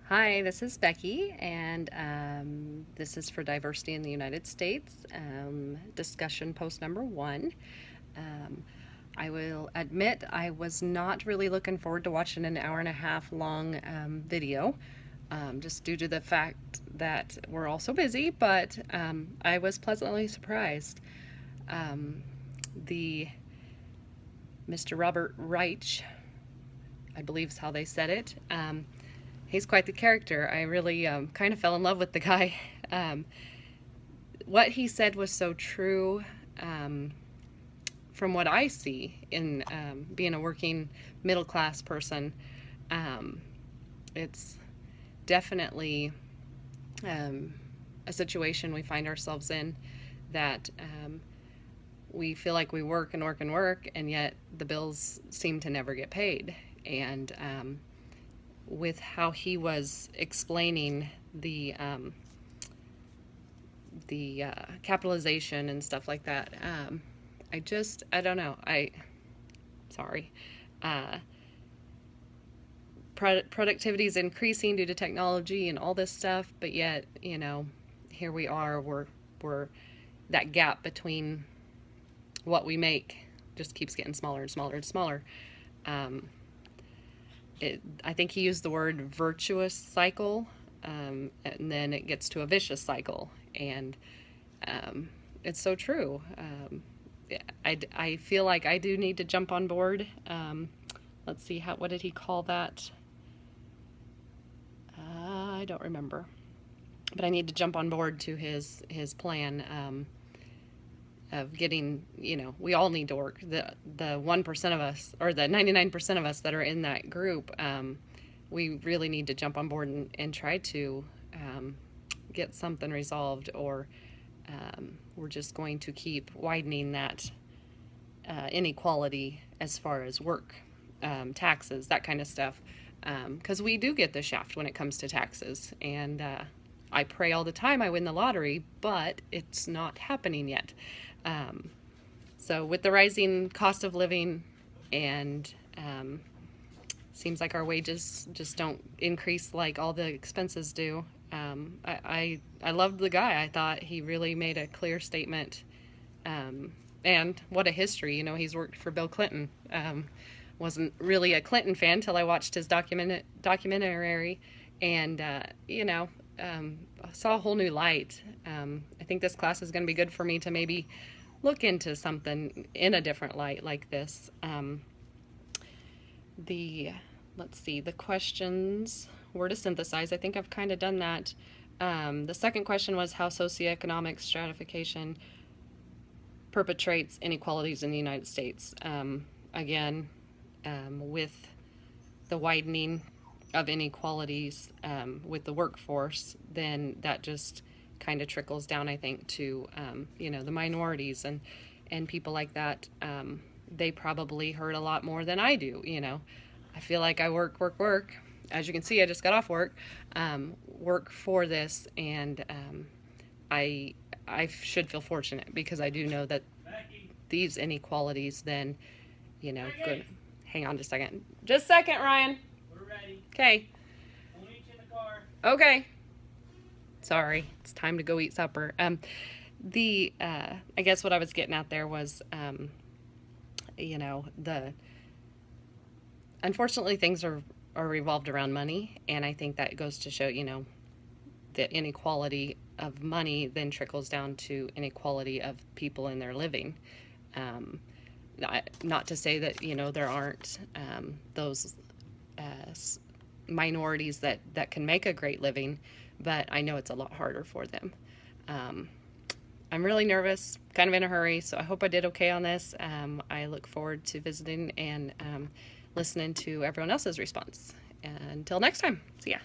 Hi, this is Becky, and this is for Diversity in the United States, discussion post number one. Um, I will admit I was not really looking forward to watching an hour and a half long video, just due to the fact that we're all so busy, but I was pleasantly surprised. Um, the Mr. Robert Reich, I believe is how they said it. He's quite the character. I really kind of fell in love with the guy. Um, what he said was so true from what I see in being a working middle class person. It's definitely a situation we find ourselves in that we feel like we work and work and work, and yet the bills seem to never get paid. And with how he was explaining the capitalization and stuff like that. I don't know. Sorry. Productivity is increasing due to technology and all this stuff, but yet, here we are. We're that gap between what we make just keeps getting smaller and smaller and smaller. I think he used the word virtuous cycle, and then it gets to a vicious cycle, and it's so true. I feel like I do need to jump on board. Let's see, what did he call that? I don't remember, but I need to jump on board to his plan of getting, we all need to work. The 1% of us, or the 99% of us that are in that group, we really need to jump on board and try to get something resolved, or we're just going to keep widening that inequality as far as work, taxes, that kind of stuff. Because we do get the shaft when it comes to taxes, and I pray all the time I win the lottery, but it's not happening yet. So with the rising cost of living, and seems like our wages just don't increase like all the expenses do. I loved the guy. I thought he really made a clear statement, and what a history. He's worked for Bill Clinton. Wasn't really a Clinton fan till I watched his documentary, and saw a whole new light. I think this class is going to be good for me to maybe look into something in a different light like this. Let's see, the questions were to synthesize. I think I've kind of done that. The second question was how socioeconomic stratification perpetrates inequalities in the United States. Again, with the widening of inequalities with the workforce, then that just kind of trickles down, I think, to the minorities and people like that. They probably hurt a lot more than I do. I feel like I work. As you can see, I just got off work for this, and I should feel fortunate because I do know that these inequalities then, good. Hang on just a second. Just a second, Ryan. We're ready. Okay. We'll meet you in the car. Okay. Sorry, it's time to go eat supper. I guess what I was getting at there was, unfortunately things are revolved around money, and I think that goes to show, the inequality of money then trickles down to inequality of people in their living. Not to say that, there aren't those minorities that can make a great living, but I know it's a lot harder for them. I'm really nervous, kind of in a hurry, so I hope I did okay on this. I look forward to visiting and listening to everyone else's response. Until next time, see ya.